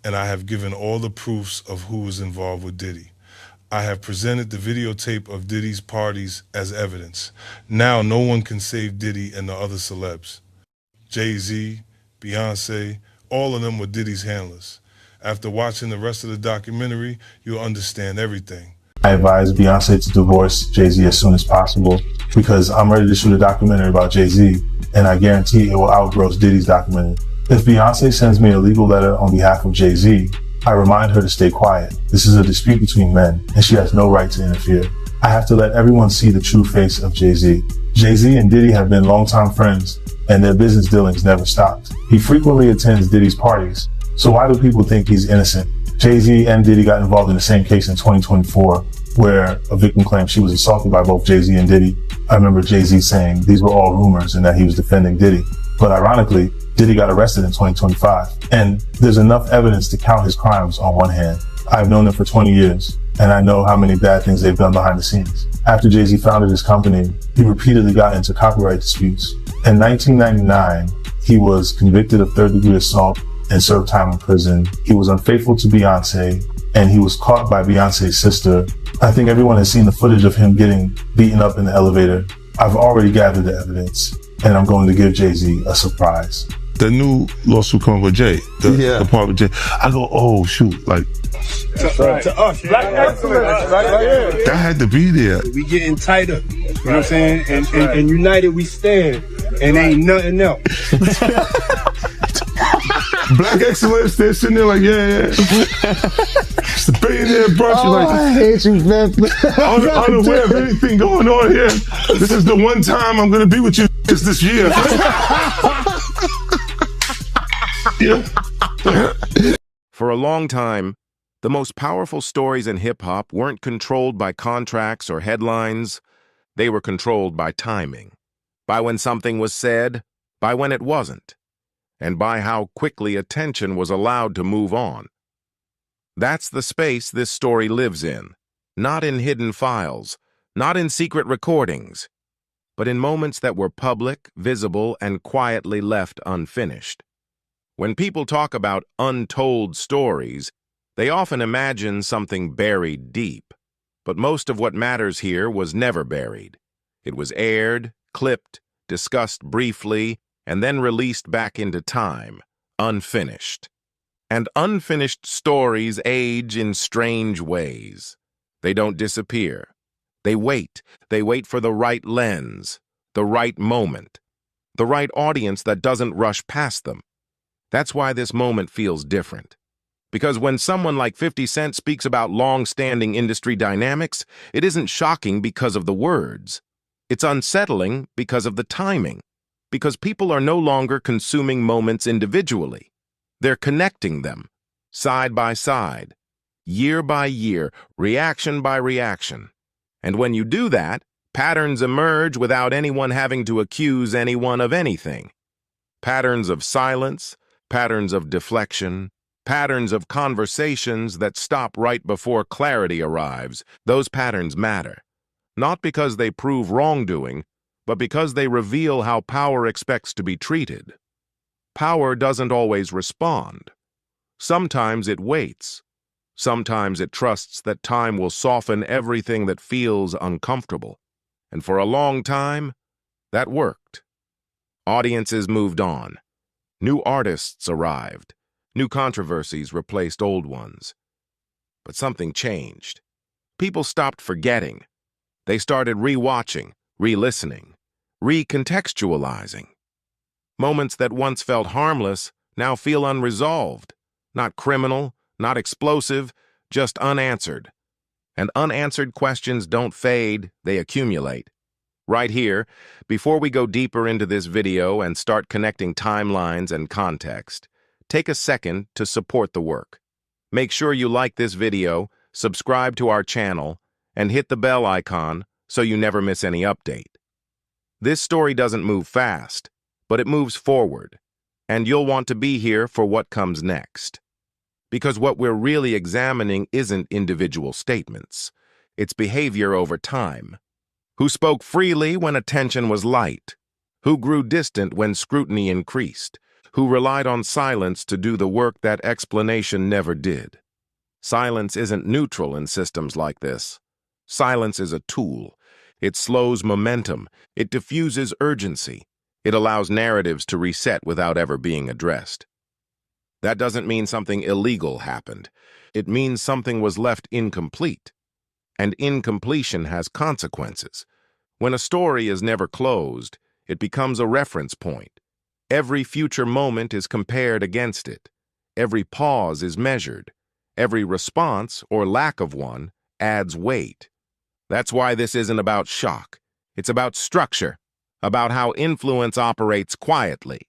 and I have given all the proofs of who was involved with Diddy. I have presented the videotape of Diddy's parties as evidence. Now no one can save Diddy and the other celebs. Jay-Z, Beyonce, all of them were Diddy's handlers. After watching the rest of the documentary, you'll understand everything. I advise Beyonce to divorce Jay-Z as soon as possible because I'm ready to shoot a documentary about Jay-Z, and I guarantee it will outgross Diddy's documentary. If Beyonce sends me a legal letter on behalf of Jay-Z, I remind her to stay quiet. This is a dispute between men, and she has no right to interfere. I have to let everyone see the true face of Jay-Z. Jay-Z and Diddy have been longtime friends, and their business dealings never stopped. He frequently attends Diddy's parties, so why do people think he's innocent? Jay-Z and Diddy got involved in the same case in 2024, where a victim claimed she was assaulted by both Jay-Z and Diddy. I remember Jay-Z saying these were all rumors and that he was defending Diddy. But ironically, Diddy got arrested in 2025, and there's enough evidence to count his crimes on one hand. I've known them for 20 years, and I know how many bad things they've done behind the scenes. After Jay-Z founded his company, he repeatedly got into copyright disputes. In 1999, he was convicted of third-degree assault and served time in prison. He was unfaithful to Beyonce, and he was caught by Beyonce's sister. I think everyone has seen the footage of him getting beaten up in the elevator. I've already gathered the evidence, and I'm going to give Jay-Z a surprise. The new lawsuit coming with Jay, the part with Jay. I go, oh shoot, like to us, black excellence, right? that had to be there. We getting tighter, you know what I'm saying? And united we stand, and ain't nothing else. Black excellence, they're sitting there like, yeah. It's the billionaire brunch. Oh, Like, I hate you, man. unaware of anything going on here. This is the one time I'm gonna be with you this year. For a long time, the most powerful stories in hip-hop weren't controlled by contracts or headlines. They were controlled by timing, by when something was said, by when it wasn't, and by how quickly attention was allowed to move on. That's the space this story lives in, not in hidden files, not in secret recordings, but in moments that were public, visible, and quietly left unfinished. When people talk about untold stories, they often imagine something buried deep, but most of what matters here was never buried. It was aired, clipped, discussed briefly, and then released back into time, unfinished. And unfinished stories age in strange ways. They don't disappear. They wait. They wait for the right lens, the right moment, the right audience that doesn't rush past them. That's why this moment feels different. Because when someone like 50 Cent speaks about long-standing industry dynamics, it isn't shocking because of the words. It's unsettling because of the timing. Because people are no longer consuming moments individually. They're connecting them, side by side, year by year, reaction by reaction. And when you do that, patterns emerge without anyone having to accuse anyone of anything. Patterns of silence, patterns of deflection, patterns of conversations that stop right before clarity arrives. Those patterns matter, not because they prove wrongdoing, but because they reveal how power expects to be treated. Power doesn't always respond. Sometimes it waits. Sometimes it trusts that time will soften everything that feels uncomfortable. And for a long time, that worked. Audiences moved on. New artists arrived. New controversies replaced old ones. But something changed. People stopped forgetting. They started rewatching, re-listening, recontextualizing. Moments that once felt harmless now feel unresolved, not criminal, not explosive, just unanswered. And unanswered questions don't fade, they accumulate. Right here, before we go deeper into this video and start connecting timelines and context, take a second to support the work. Make sure you like this video, subscribe to our channel, and hit the bell icon so you never miss any update. This story doesn't move fast, but it moves forward, and you'll want to be here for what comes next. Because what we're really examining isn't individual statements, it's behavior over time. Who spoke freely when attention was light? Who grew distant when scrutiny increased? who relied on silence to do the work that explanation never did. Silence isn't neutral in systems like this. Silence is a tool. It slows momentum. It diffuses urgency. It allows narratives to reset without ever being addressed. That doesn't mean something illegal happened. It means something was left incomplete. And incompletion has consequences. When a story is never closed, it becomes a reference point. Every future moment is compared against it. Every pause is measured. Every response, or lack of one, adds weight. That's why this isn't about shock. It's about structure, about how influence operates quietly,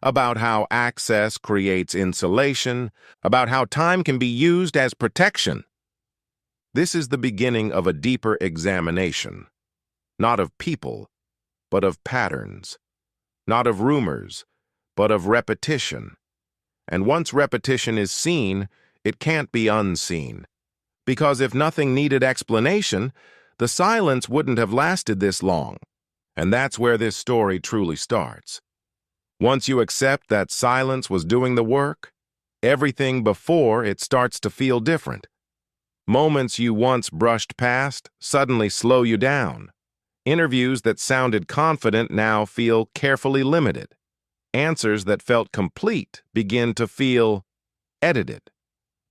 about how access creates insulation, about how time can be used as protection. This is the beginning of a deeper examination, not of people, but of patterns, not of rumors, but of repetition. And once repetition is seen, it can't be unseen. Because if nothing needed explanation, the silence wouldn't have lasted this long. And that's where this story truly starts. Once you accept that silence was doing the work, everything before it starts to feel different. Moments you once brushed past suddenly slow you down. Interviews that sounded confident now feel carefully limited. Answers that felt complete begin to feel edited.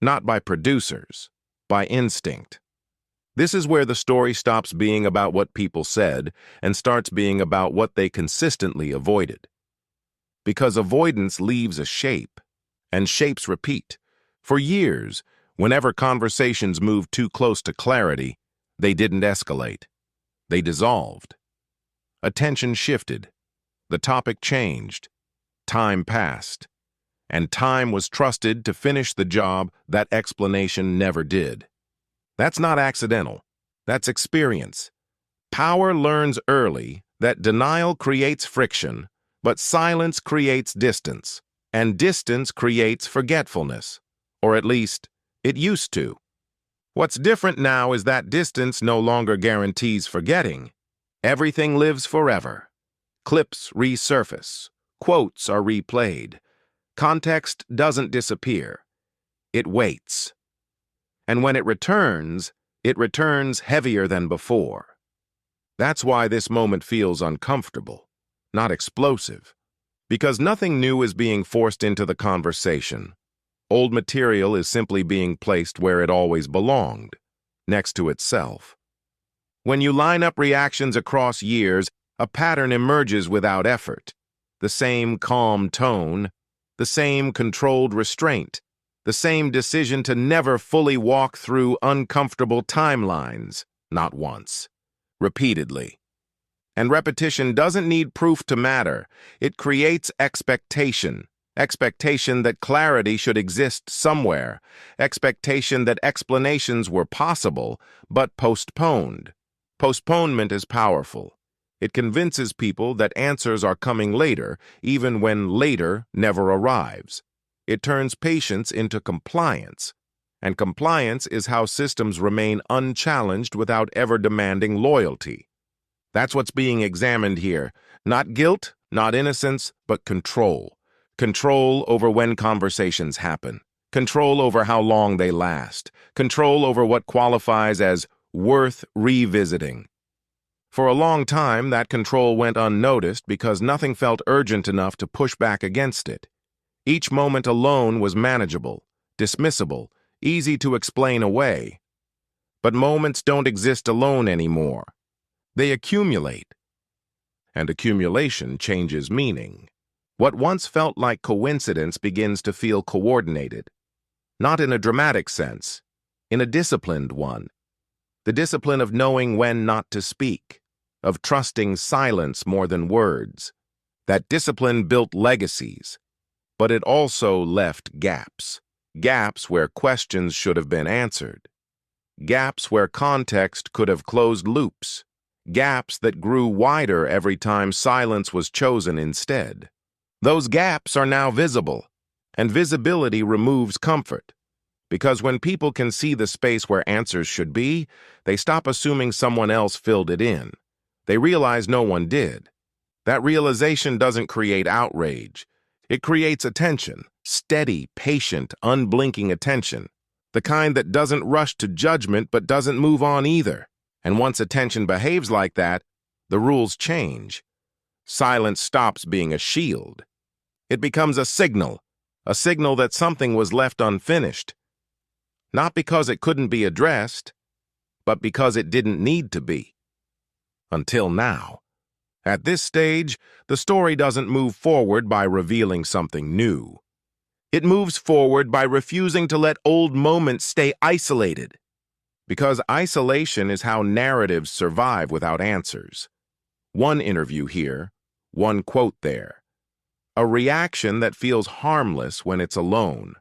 Not by producers, by instinct. This is where the story stops being about what people said and starts being about what they consistently avoided. Because avoidance leaves a shape, and shapes repeat. For years, whenever conversations moved too close to clarity, they didn't escalate. They dissolved. Attention shifted. The topic changed. Time passed. And time was trusted to finish the job that explanation never did. That's not accidental. That's experience. Power learns early that denial creates friction, but silence creates distance, and distance creates forgetfulness. Or at least, it used to. What's different now is that distance no longer guarantees forgetting. Everything lives forever. Clips resurface. Quotes are replayed. Context doesn't disappear. It waits. And when it returns heavier than before. That's why this moment feels uncomfortable, not explosive. Because nothing new is being forced into the conversation. Old material is simply being placed where it always belonged, next to itself. When you line up reactions across years, a pattern emerges without effort. The same calm tone, the same controlled restraint, the same decision to never fully walk through uncomfortable timelines, not once, repeatedly. And repetition doesn't need proof to matter. It creates expectation. Expectation that clarity should exist somewhere. Expectation that explanations were possible, but postponed. Postponement is powerful. It convinces people that answers are coming later, even when later never arrives. It turns patience into compliance. And compliance is how systems remain unchallenged without ever demanding loyalty. That's what's being examined here. Not guilt, not innocence, but control. Control over when conversations happen. Control over how long they last. Control over what qualifies as worth revisiting. For a long time, that control went unnoticed because nothing felt urgent enough to push back against it. Each moment alone was manageable, dismissible, easy to explain away. But moments don't exist alone anymore. They accumulate. And accumulation changes meaning. What once felt like coincidence begins to feel coordinated. Not in a dramatic sense, in a disciplined one. The discipline of knowing when not to speak, of trusting silence more than words. That discipline built legacies, but it also left gaps. Gaps where questions should have been answered. Gaps where context could have closed loops. Gaps that grew wider every time silence was chosen instead. Those gaps are now visible, and visibility removes comfort. Because when people can see the space where answers should be, they stop assuming someone else filled it in. They realize no one did. That realization doesn't create outrage. It creates attention, steady, patient, unblinking attention, the kind that doesn't rush to judgment but doesn't move on either. And once attention behaves like that, the rules change. Silence stops being a shield. It becomes a signal that something was left unfinished. Not because it couldn't be addressed, but because it didn't need to be. Until now. At this stage, the story doesn't move forward by revealing something new. It moves forward by refusing to let old moments stay isolated. Because isolation is how narratives survive without answers. One interview here, one quote there. A reaction that feels harmless when it's alone.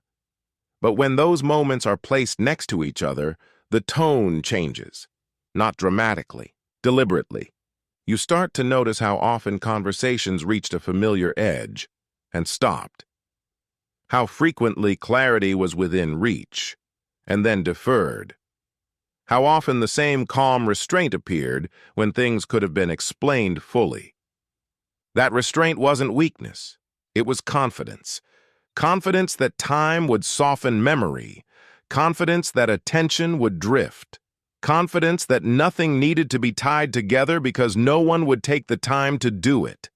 But when those moments are placed next to each other, the tone changes. Not dramatically, deliberately. You start to notice how often conversations reached a familiar edge and stopped. How frequently clarity was within reach and then deferred. How often the same calm restraint appeared when things could have been explained fully. That restraint wasn't weakness. It was confidence. Confidence that time would soften memory. Confidence that attention would drift. Confidence that nothing needed to be tied together because no one would take the time to do it.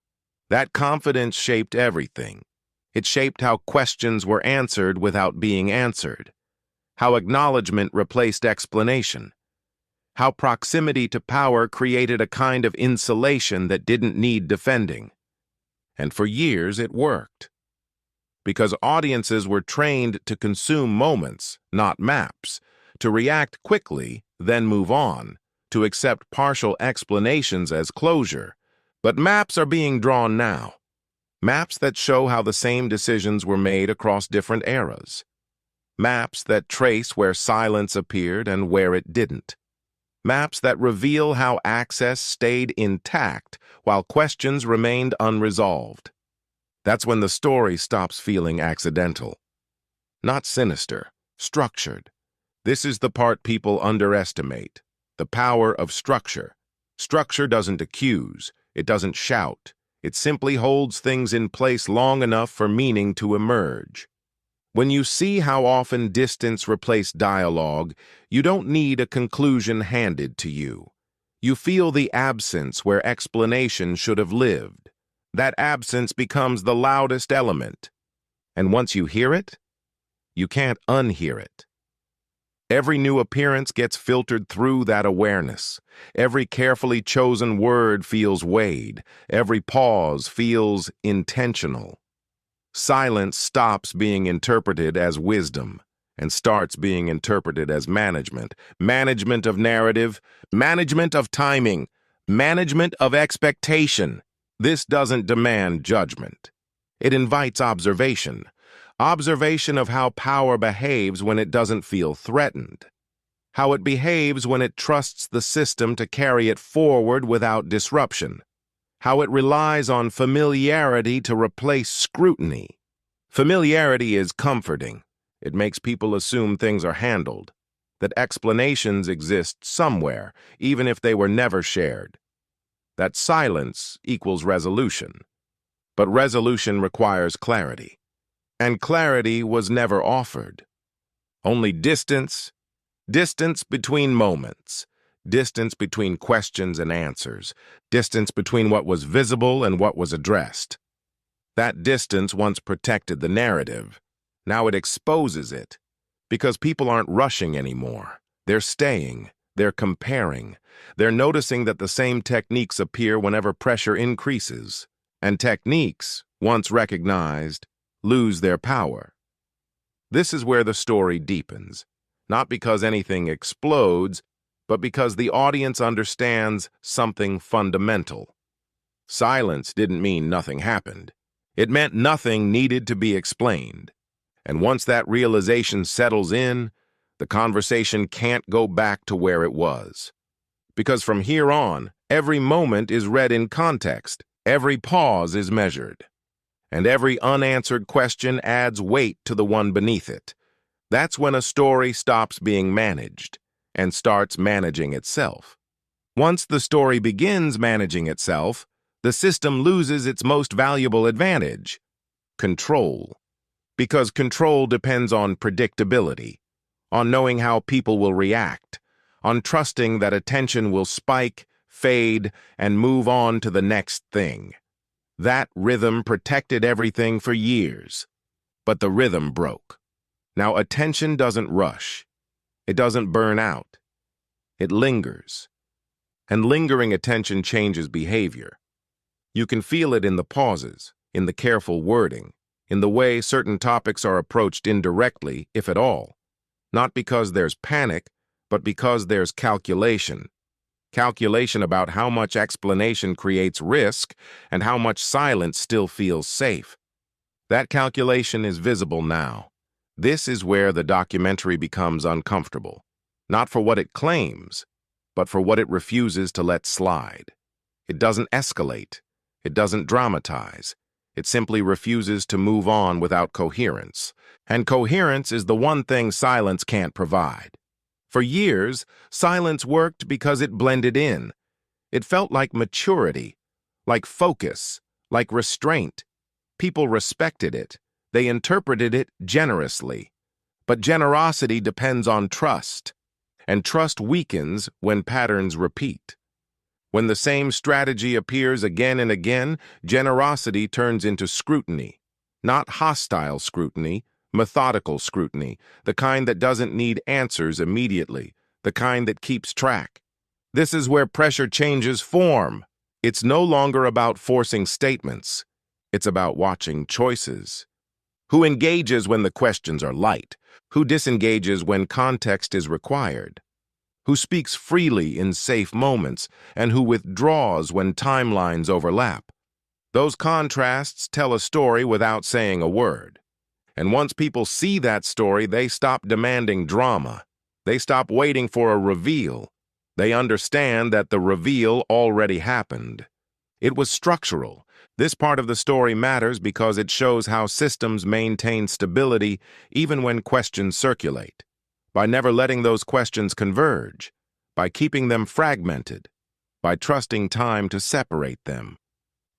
That confidence shaped everything. It shaped how questions were answered without being answered. How acknowledgement replaced explanation. How proximity to power created a kind of insulation that didn't need defending. And for years it worked. Because audiences were trained to consume moments, not maps, to react quickly, then move on, to accept partial explanations as closure. But maps are being drawn now. Maps that show how the same decisions were made across different eras. Maps that trace where silence appeared and where it didn't. Maps that reveal how access stayed intact while questions remained unresolved. That's when the story stops feeling accidental. Not sinister, structured. This is the part people underestimate, the power of structure. Structure doesn't accuse, it doesn't shout. It simply holds things in place long enough for meaning to emerge. When you see how often distance replaced dialogue, you don't need a conclusion handed to you. You feel the absence where explanation should have lived. That absence becomes the loudest element. And once you hear it, you can't unhear it. Every new appearance gets filtered through that awareness. Every carefully chosen word feels weighed. Every pause feels intentional. Silence stops being interpreted as wisdom and starts being interpreted as management. Management of narrative, management of timing, management of expectation. This doesn't demand judgment. It invites observation. Observation of how power behaves when it doesn't feel threatened. How it behaves when it trusts the system to carry it forward without disruption. How it relies on familiarity to replace scrutiny. Familiarity is comforting. It makes people assume things are handled, that explanations exist somewhere, even if they were never shared. That silence equals resolution. But resolution requires clarity. And clarity was never offered. Only distance, distance between moments, distance between questions and answers, distance between what was visible and what was addressed. That distance once protected the narrative. Now it exposes it, because people aren't rushing anymore. They're staying, they're comparing, they're noticing that the same techniques appear whenever pressure increases, and techniques, once recognized, lose their power. This is where the story deepens, not because anything explodes, but because the audience understands something fundamental. Silence didn't mean nothing happened. It meant nothing needed to be explained. And once that realization settles in, the conversation can't go back to where it was. Because from here on, every moment is read in context, every pause is measured, and every unanswered question adds weight to the one beneath it. That's when a story stops being managed and starts managing itself. Once the story begins managing itself, the system loses its most valuable advantage, Control. Because control depends on predictability, on knowing how people will react, on trusting that attention will spike, fade, and move on to the next thing. That rhythm protected everything for years. But the rhythm broke. Now attention doesn't rush. It doesn't burn out. It lingers. And lingering attention changes behavior. You can feel it in the pauses, in the careful wording, in the way certain topics are approached indirectly, if at all. Not because there's panic, but because there's calculation. Calculation about how much explanation creates risk and how much silence still feels safe. That calculation is visible now. This is where the documentary becomes uncomfortable, not for what it claims, but for what it refuses to let slide. It doesn't escalate. It doesn't dramatize. It simply refuses to move on without coherence. And coherence is the one thing silence can't provide. For years, silence worked because it blended in. It felt like maturity, like focus, like restraint. People respected it. They interpreted it generously. But generosity depends on trust, and trust weakens when patterns repeat. When the same strategy appears again and again, generosity turns into scrutiny. Not hostile scrutiny, methodical scrutiny, the kind that doesn't need answers immediately, the kind that keeps track. This is where pressure changes form. It's no longer about forcing statements. It's about watching choices. Who engages when the questions are light? Who disengages when context is required? Who speaks freely in safe moments, and who withdraws when timelines overlap? Those contrasts tell a story without saying a word. And once people see that story, they stop demanding drama. They stop waiting for a reveal. They understand that the reveal already happened. It was structural. This part of the story matters because it shows how systems maintain stability even when questions circulate. By never letting those questions converge, by keeping them fragmented, by trusting time to separate them.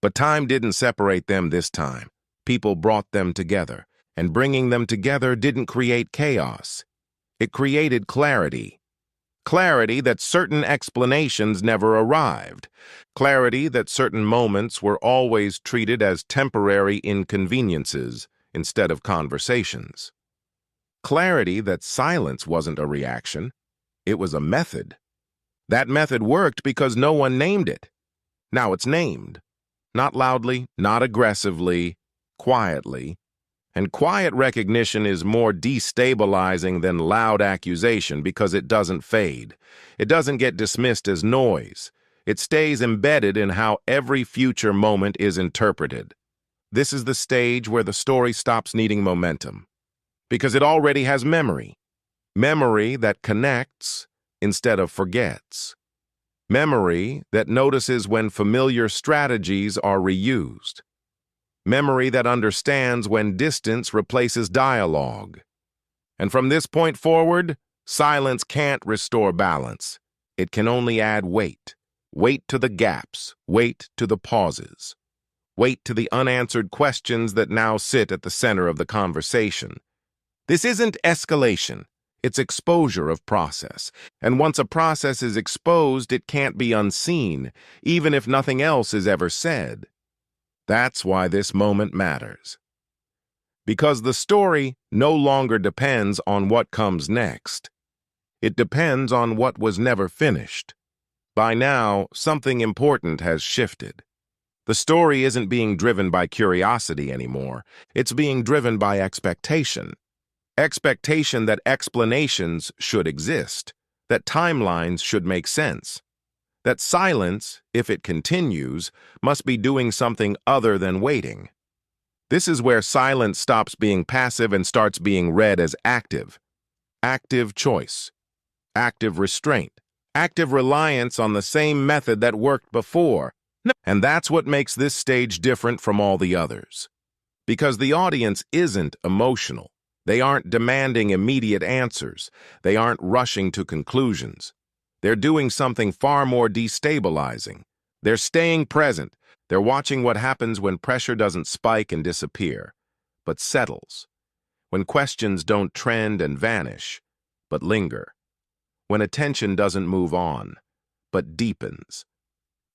But time didn't separate them this time. People brought them together, and bringing them together didn't create chaos. It created clarity. Clarity that certain explanations never arrived. Clarity that certain moments were always treated as temporary inconveniences instead of conversations. Clarity that silence wasn't a reaction, it was a method. That method worked because no one named it. Now it's named. Not loudly, not aggressively, quietly. And quiet recognition is more destabilizing than loud accusation because it doesn't fade. It doesn't get dismissed as noise. It stays embedded in how every future moment is interpreted. This is the stage where the story stops needing momentum. Because it already has memory. Memory that connects instead of forgets. Memory that notices when familiar strategies are reused. Memory that understands when distance replaces dialogue. And from this point forward, silence can't restore balance. It can only add weight. Weight to the gaps. Weight to the pauses. Weight to the unanswered questions that now sit at the center of the conversation. This isn't escalation, it's exposure of process. And once a process is exposed, it can't be unseen, even if nothing else is ever said. That's why this moment matters. Because the story no longer depends on what comes next. It depends on what was never finished. By now, something important has shifted. The story isn't being driven by curiosity anymore. It's being driven by expectation. Expectation that explanations should exist, that timelines should make sense, that silence, if it continues, must be doing something other than waiting. This is where silence stops being passive and starts being read as active. Active choice, active restraint, active reliance on the same method that worked before. And that's what makes this stage different from all the others. Because the audience isn't emotional. They aren't demanding immediate answers. They aren't rushing to conclusions. They're doing something far more destabilizing. They're staying present. They're watching what happens when pressure doesn't spike and disappear. but settles. When questions don't trend and vanish, but linger. When attention doesn't move on, but deepens.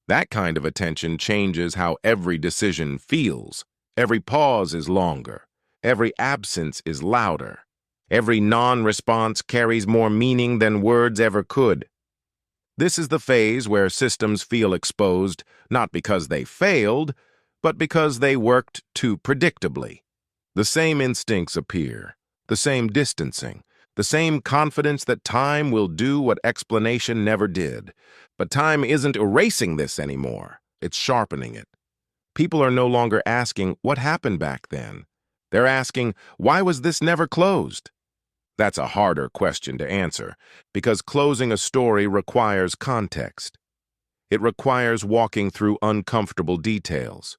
That kind of attention changes how every decision feels. Every pause is longer. Every absence is louder. Every non-response carries more meaning than words ever could. This is the phase where systems feel exposed, not because they failed, but because they worked too predictably. The same instincts appear, the same distancing, the same confidence that time will do what explanation never did. But time isn't erasing this anymore. It's sharpening it. People are no longer asking, what happened back then? They're asking, why was this never closed? That's a harder question to answer, because closing a story requires context. It requires walking through uncomfortable details.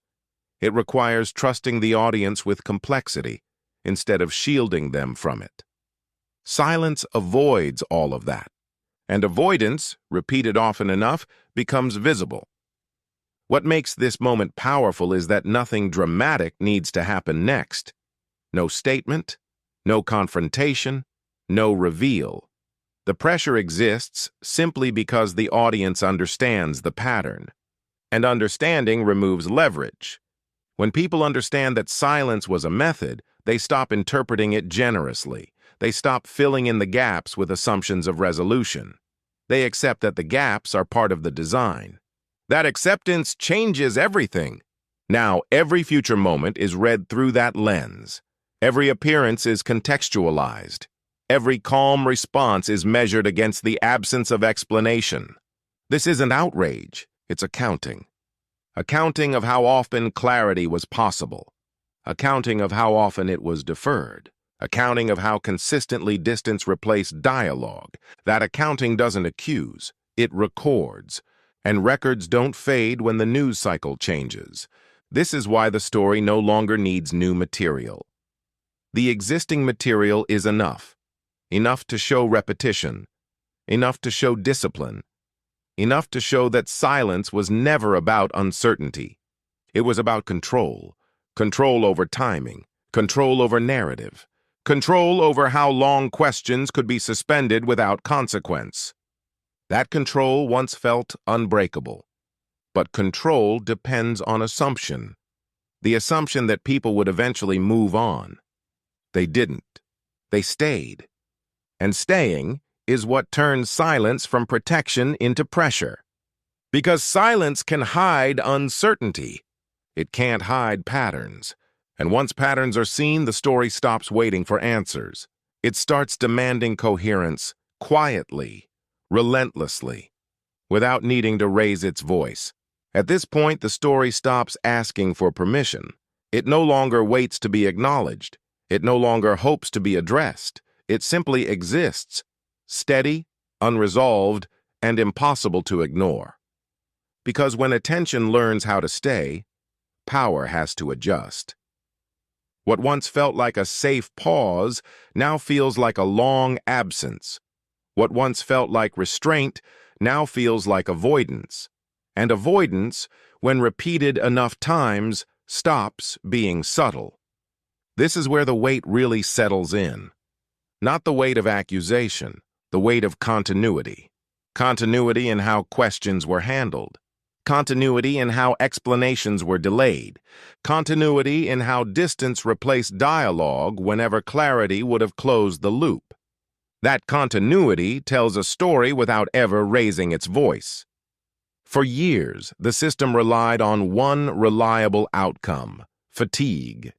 It requires trusting the audience with complexity instead of shielding them from it. Silence avoids all of that, and avoidance, repeated often enough, becomes visible. What makes this moment powerful is that nothing dramatic needs to happen next. No statement, no confrontation, no reveal. The pressure exists simply because the audience understands the pattern. And understanding removes leverage. When people understand that silence was a method, they stop interpreting it generously. They stop filling in the gaps with assumptions of resolution. They accept that the gaps are part of the design. That acceptance changes everything. Now, every future moment is read through that lens. Every appearance is contextualized. Every calm response is measured against the absence of explanation. This isn't outrage, it's accounting. Accounting of how often clarity was possible. Accounting of how often it was deferred. Accounting of how consistently distance replaced dialogue. That accounting doesn't accuse, it records. And records don't fade when the news cycle changes. This is why the story no longer needs new material. The existing material is enough. Enough to show repetition. Enough to show discipline. Enough to show that silence was never about uncertainty. It was about control. Control over timing. Control over narrative. Control over how long questions could be suspended without consequence. That control once felt unbreakable. But control depends on assumption. The assumption that people would eventually move on. They didn't. They stayed. And staying is what turns silence from protection into pressure. Because silence can hide uncertainty. It can't hide patterns. And once patterns are seen, the story stops waiting for answers. It starts demanding coherence quietly, relentlessly, without needing to raise its voice. At this point, the story stops asking for permission. It no longer waits to be acknowledged. It no longer hopes to be addressed. It simply exists, steady, unresolved, and impossible to ignore. Because when attention learns how to stay, power has to adjust. What once felt like a safe pause now feels like a long absence. What once felt like restraint now feels like avoidance. And avoidance, when repeated enough times, stops being subtle. This is where the weight really settles in. Not the weight of accusation, the weight of continuity. Continuity in how questions were handled. Continuity in how explanations were delayed. Continuity in how distance replaced dialogue whenever clarity would have closed the loop. That continuity tells a story without ever raising its voice. For years, the system relied on one reliable outcome: fatigue.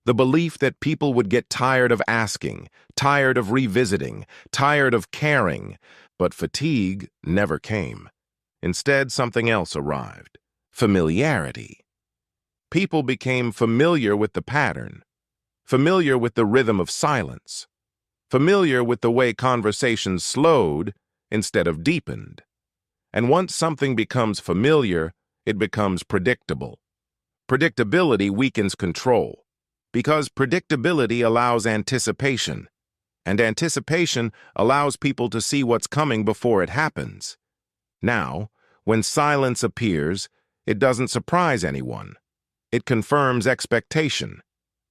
The belief that people would get tired of asking, tired of revisiting, tired of caring, but fatigue never came. Instead, something else arrived: familiarity. People became familiar with the pattern, familiar with the rhythm of silence, familiar with the way conversations slowed instead of deepened. And once something becomes familiar, it becomes predictable. Predictability weakens control, because predictability allows anticipation, and anticipation allows people to see what's coming before it happens. Now, when silence appears, it doesn't surprise anyone. It confirms expectation.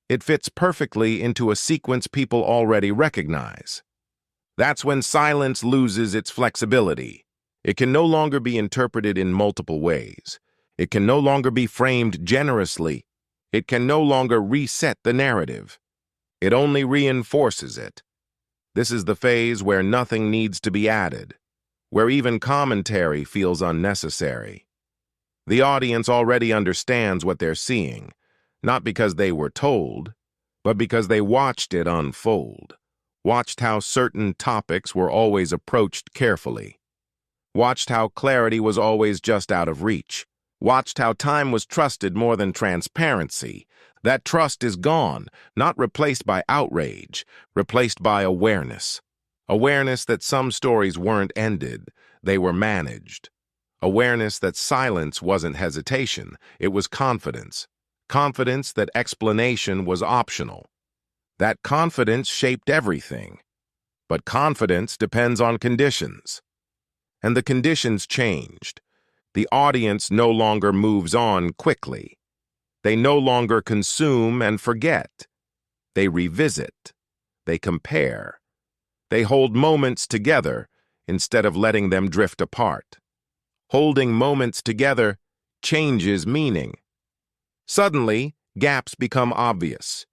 It fits perfectly into a sequence people already recognize. That's when silence loses its flexibility. It can no longer be interpreted in multiple ways. It can no longer be framed generously. It can no longer reset the narrative. It only reinforces it. This is the phase where nothing needs to be added, where even commentary feels unnecessary. The audience already understands what they're seeing, not because they were told, but because they watched it unfold, watched how certain topics were always approached carefully, watched how clarity was always just out of reach, watched how time was trusted more than transparency. That trust is gone, not replaced by outrage, replaced by awareness. Awareness that some stories weren't ended, they were managed. Awareness that silence wasn't hesitation, it was confidence. Confidence that explanation was optional. That confidence shaped everything. But confidence depends on conditions. And the conditions changed. The audience no longer moves on quickly. They no longer consume and forget. They revisit. They compare. They hold moments together instead of letting them drift apart. Holding moments together changes meaning. Suddenly, gaps become obvious.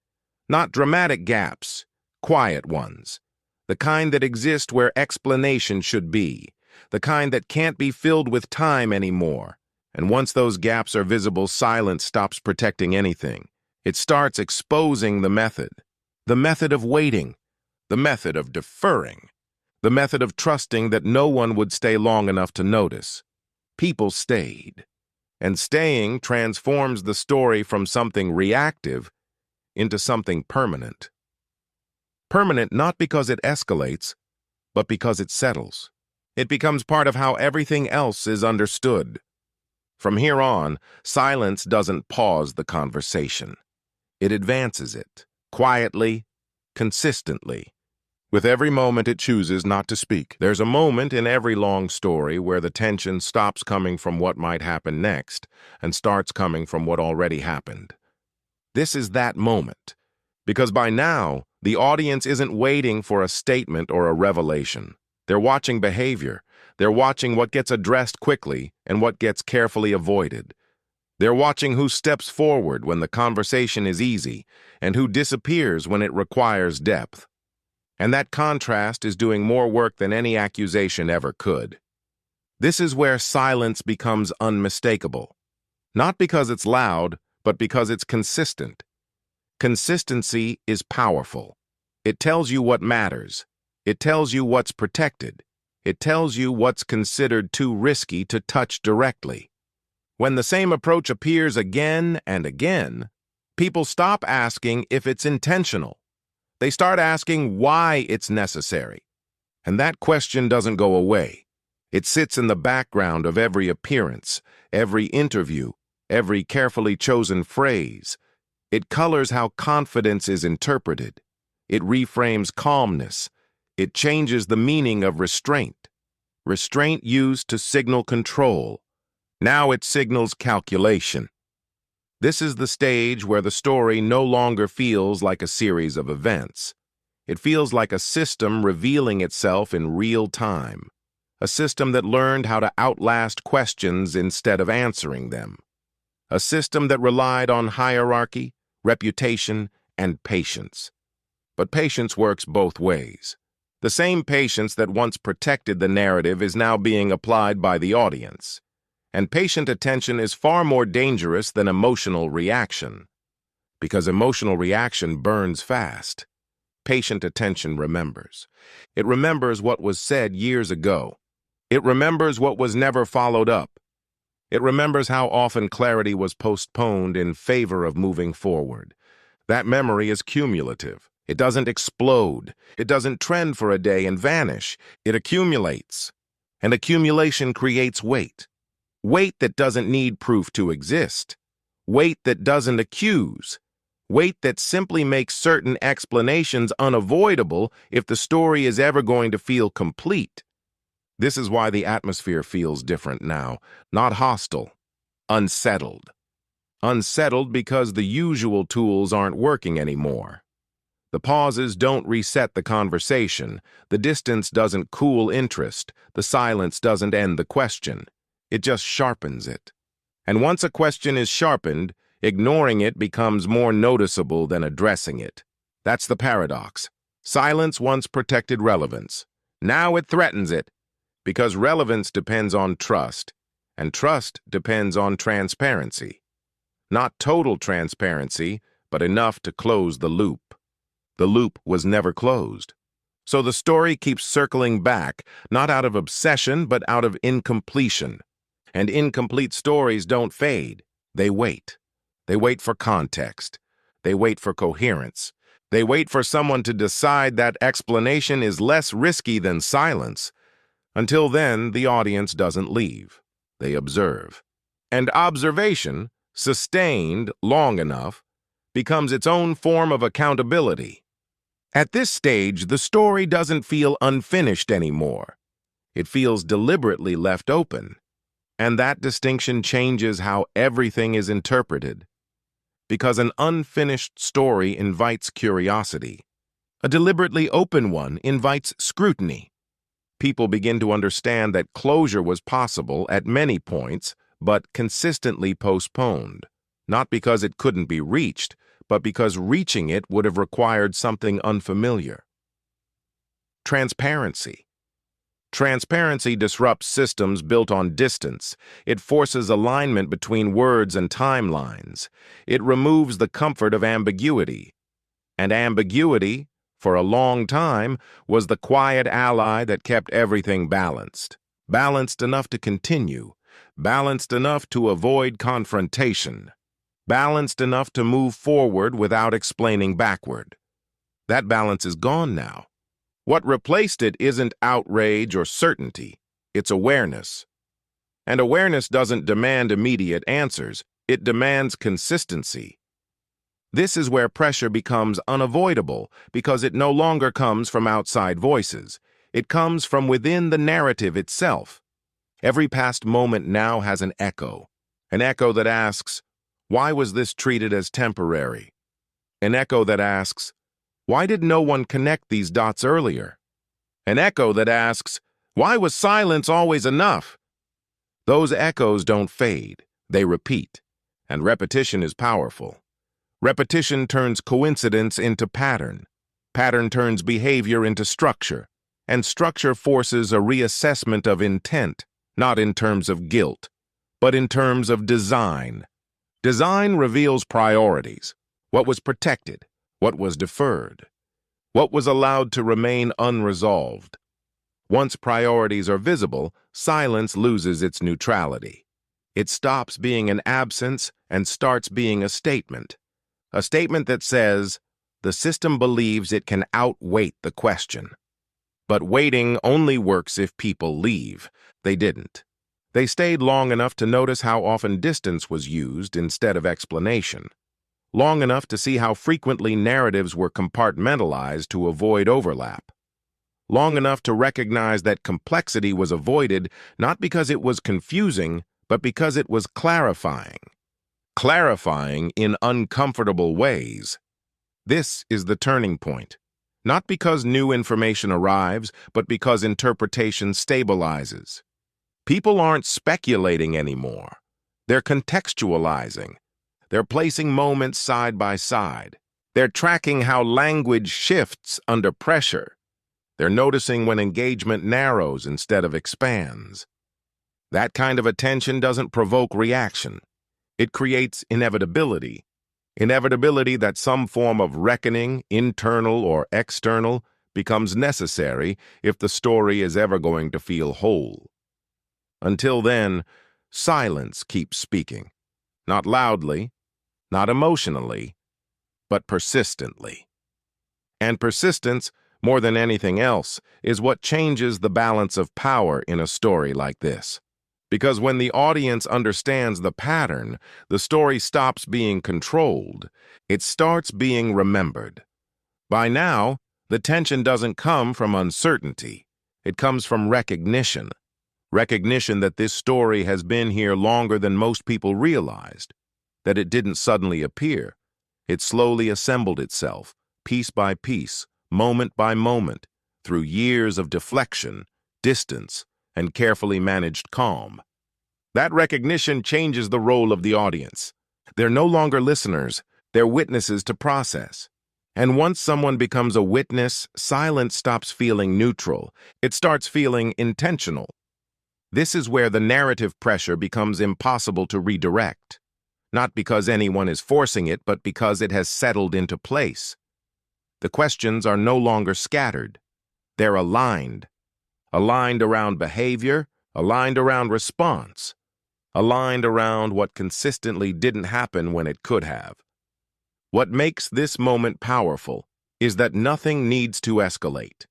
Not dramatic gaps, quiet ones. The kind that exist where explanation should be. The kind that can't be filled with time anymore. And once those gaps are visible, silence stops protecting anything. It starts exposing the method of waiting, the method of deferring, the method of trusting that no one would stay long enough to notice. People stayed, and staying transforms the story from something reactive into something permanent. Permanent not because it escalates, but because it settles. It becomes part of how everything else is understood. From here on, silence doesn't pause the conversation. It advances it, quietly, consistently. With every moment it chooses not to speak. There's a moment in every long story where the tension stops coming from what might happen next and starts coming from what already happened. This is that moment, because by now, the audience isn't waiting for a statement or a revelation. They're watching behavior. They're watching what gets addressed quickly and what gets carefully avoided. They're watching who steps forward when the conversation is easy and who disappears when it requires depth. And that contrast is doing more work than any accusation ever could. This is where silence becomes unmistakable. Not because it's loud, but because it's consistent. Consistency is powerful. It tells you what matters. It tells you what's protected. It tells you what's considered too risky to touch directly. When the same approach appears again and again, people stop asking if it's intentional. They start asking why it's necessary. And that question doesn't go away. It sits in the background of every appearance, every interview, every carefully chosen phrase. It colors how confidence is interpreted. It reframes calmness. It changes the meaning of restraint. Restraint used to signal control. Now it signals calculation. This is the stage where the story no longer feels like a series of events. It feels like a system revealing itself in real time. A system that learned how to outlast questions instead of answering them. A system that relied on hierarchy, reputation, and patience. But patience works both ways. The same patience that once protected the narrative is now being applied by the audience. And patient attention is far more dangerous than emotional reaction. Because emotional reaction burns fast. Patient attention remembers. It remembers what was said years ago. It remembers what was never followed up. It remembers how often clarity was postponed in favor of moving forward. That memory is cumulative. It doesn't explode. It doesn't trend for a day and vanish. It accumulates. And accumulation creates weight. Weight that doesn't need proof to exist. Weight that doesn't accuse. Weight that simply makes certain explanations unavoidable if the story is ever going to feel complete. This is why the atmosphere feels different now. Not hostile. Unsettled. Unsettled because the usual tools aren't working anymore. The pauses don't reset the conversation, the distance doesn't cool interest, the silence doesn't end the question. It just sharpens it. And once a question is sharpened, ignoring it becomes more noticeable than addressing it. That's the paradox. Silence once protected relevance. Now it threatens it, because relevance depends on trust, and trust depends on transparency. Not total transparency, but enough to close the loop. The loop was never closed. So the story keeps circling back, not out of obsession, but out of incompletion. And incomplete stories don't fade. They wait. They wait for context. They wait for coherence. They wait for someone to decide that explanation is less risky than silence. Until then, the audience doesn't leave. They observe. And observation, sustained long enough, becomes its own form of accountability. At this stage, the story doesn't feel unfinished anymore. It feels deliberately left open. And that distinction changes how everything is interpreted. Because an unfinished story invites curiosity. A deliberately open one invites scrutiny. People begin to understand that closure was possible at many points, but consistently postponed. Not because it couldn't be reached, but because reaching it would have required something unfamiliar. Transparency. Transparency disrupts systems built on distance. It forces alignment between words and timelines. It removes the comfort of ambiguity. And ambiguity, for a long time, was the quiet ally that kept everything balanced. Balanced enough to continue. Balanced enough to avoid confrontation. Balanced enough to move forward without explaining backward. That balance is gone now. What replaced it isn't outrage or certainty, it's awareness. And awareness doesn't demand immediate answers, it demands consistency. This is where pressure becomes unavoidable because it no longer comes from outside voices. It comes from within the narrative itself. Every past moment now has an echo that asks, why was this treated as temporary? An echo that asks, why did no one connect these dots earlier? An echo that asks, why was silence always enough? Those echoes don't fade, they repeat, and repetition is powerful. Repetition turns coincidence into pattern. Pattern turns behavior into structure, and structure forces a reassessment of intent, not in terms of guilt, but in terms of design. Design reveals priorities, what was protected, what was deferred, what was allowed to remain unresolved. Once priorities are visible, silence loses its neutrality. It stops being an absence and starts being a statement. A statement that says, the system believes it can outweight the question. But waiting only works if people leave. They didn't. They stayed long enough to notice how often distance was used instead of explanation. Long enough to see how frequently narratives were compartmentalized to avoid overlap. Long enough to recognize that complexity was avoided not because it was confusing, but because it was clarifying. Clarifying in uncomfortable ways. This is the turning point. Not because new information arrives, but because interpretation stabilizes. People aren't speculating anymore. They're contextualizing. They're placing moments side by side. They're tracking how language shifts under pressure. They're noticing when engagement narrows instead of expands. That kind of attention doesn't provoke reaction. It creates inevitability. Inevitability that some form of reckoning, internal or external, becomes necessary if the story is ever going to feel whole. Until then, silence keeps speaking. Not loudly, not emotionally, but persistently. And persistence, more than anything else, is what changes the balance of power in a story like this. Because when the audience understands the pattern, the story stops being controlled. It starts being remembered. By now, the tension doesn't come from uncertainty. It comes from recognition. Recognition that this story has been here longer than most people realized. that it didn't suddenly appear. It slowly assembled itself, piece by piece, moment by moment, through years of deflection, distance, and carefully managed calm. That recognition changes the role of the audience. They're no longer listeners, they're witnesses to process. And once someone becomes a witness, silence stops feeling neutral. It starts feeling intentional. This is where the narrative pressure becomes impossible to redirect. Not because anyone is forcing it, but because it has settled into place. The questions are no longer scattered. They're aligned. Aligned around behavior, aligned around response, aligned around what consistently didn't happen when it could have. What makes this moment powerful is that nothing needs to escalate.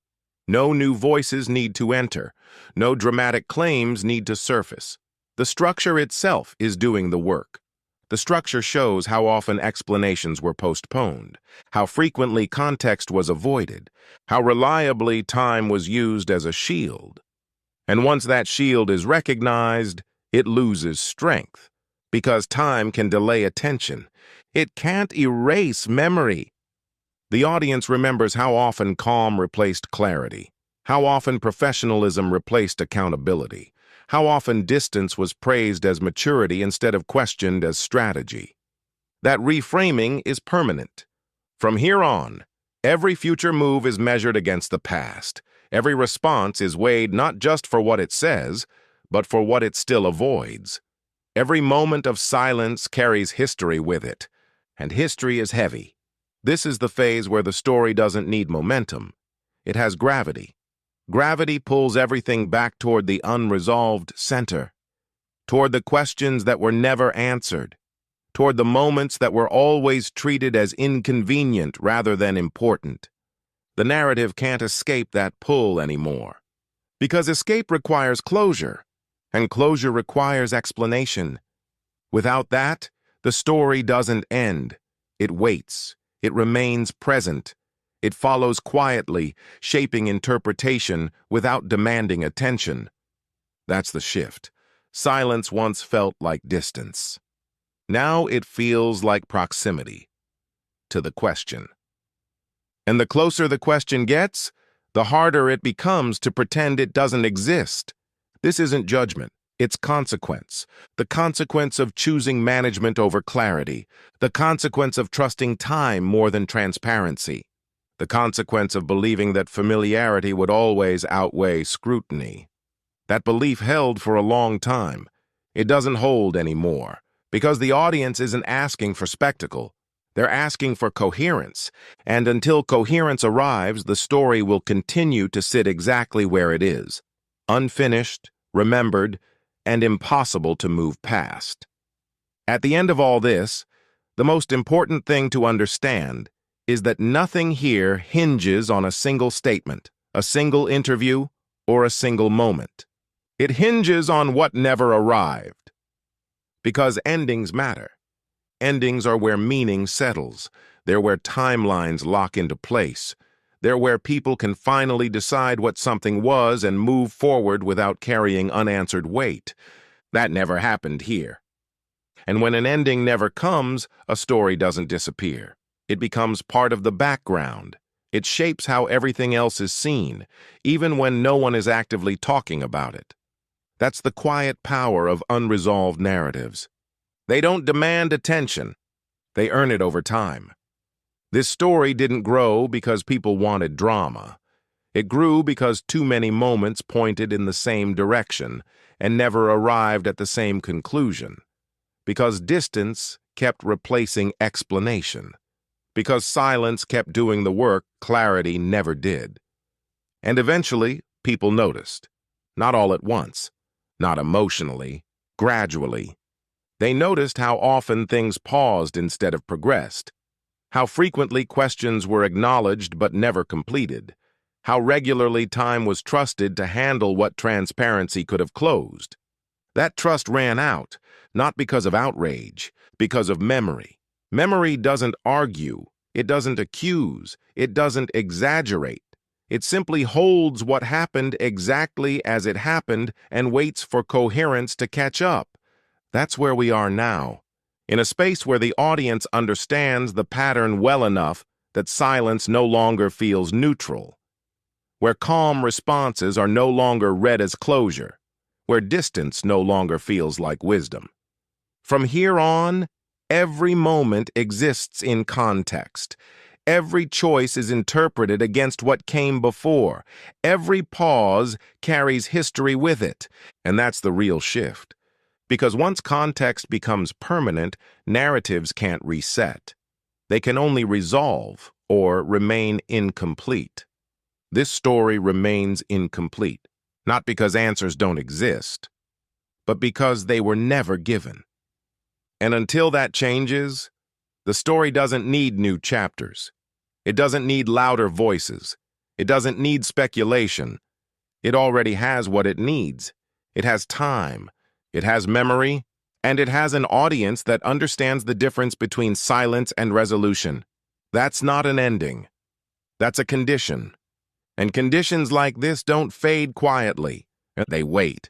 No new voices need to enter. No dramatic claims need to surface. The structure itself is doing the work. The structure shows how often explanations were postponed, how frequently context was avoided, how reliably time was used as a shield. And once that shield is recognized, it loses strength, because time can delay attention. It can't erase memory. The audience remembers how often calm replaced clarity, how often professionalism replaced accountability, how often distance was praised as maturity instead of questioned as strategy. That reframing is permanent. From here on, every future move is measured against the past. Every response is weighed not just for what it says, but for what it still avoids. Every moment of silence carries history with it, and history is heavy. This is the phase where the story doesn't need momentum. It has gravity. Gravity pulls everything back toward the unresolved center, toward the questions that were never answered, toward the moments that were always treated as inconvenient rather than important. The narrative can't escape that pull anymore, because escape requires closure, and closure requires explanation. Without that, the story doesn't end. It waits. It remains present. It follows quietly, shaping interpretation without demanding attention. That's the shift. Silence once felt like distance. Now it feels like proximity to the question. And the closer the question gets, the harder it becomes to pretend it doesn't exist. This isn't judgment. It's consequence. The consequence of choosing management over clarity. The consequence of trusting time more than transparency. The consequence of believing that familiarity would always outweigh scrutiny. That belief held for a long time. It doesn't hold anymore, because the audience isn't asking for spectacle. They're asking for coherence, and until coherence arrives, the story will continue to sit exactly where it is, unfinished, remembered, and impossible to move past. At the end of all this, the most important thing to understand is that nothing here hinges on a single statement, a single interview, or a single moment. It hinges on what never arrived. Because endings matter. Endings are where meaning settles. They're where timelines lock into place. They're where people can finally decide what something was and move forward without carrying unanswered weight. That never happened here. And when an ending never comes, a story doesn't disappear. It becomes part of the background. It shapes how everything else is seen, even when no one is actively talking about it. That's the quiet power of unresolved narratives. They don't demand attention. They earn it over time. This story didn't grow because people wanted drama. It grew because too many moments pointed in the same direction and never arrived at the same conclusion. Because distance kept replacing explanation. Because silence kept doing the work clarity never did. And eventually, people noticed. Not all at once. Not emotionally. Gradually. They noticed how often things paused instead of progressed. How frequently questions were acknowledged but never completed. How regularly time was trusted to handle what transparency could have closed. That trust ran out, not because of outrage, because of memory. Memory doesn't argue, it doesn't accuse, it doesn't exaggerate. It simply holds what happened exactly as it happened and waits for coherence to catch up. That's where we are now. in a space where the audience understands the pattern well enough that silence no longer feels neutral, where calm responses are no longer read as closure, where distance no longer feels like wisdom. From here on, every moment exists in context. Every choice is interpreted against what came before. Every pause carries history with it. And that's the real shift. Because once context becomes permanent, narratives can't reset. They can only resolve or remain incomplete. This story remains incomplete, not because answers don't exist, but because they were never given. And until that changes, the story doesn't need new chapters. It doesn't need louder voices. It doesn't need speculation. It already has what it needs. It has time. It has memory. And it has an audience that understands the difference between silence and resolution. That's not an ending. That's a condition. And conditions like this don't fade quietly. They wait.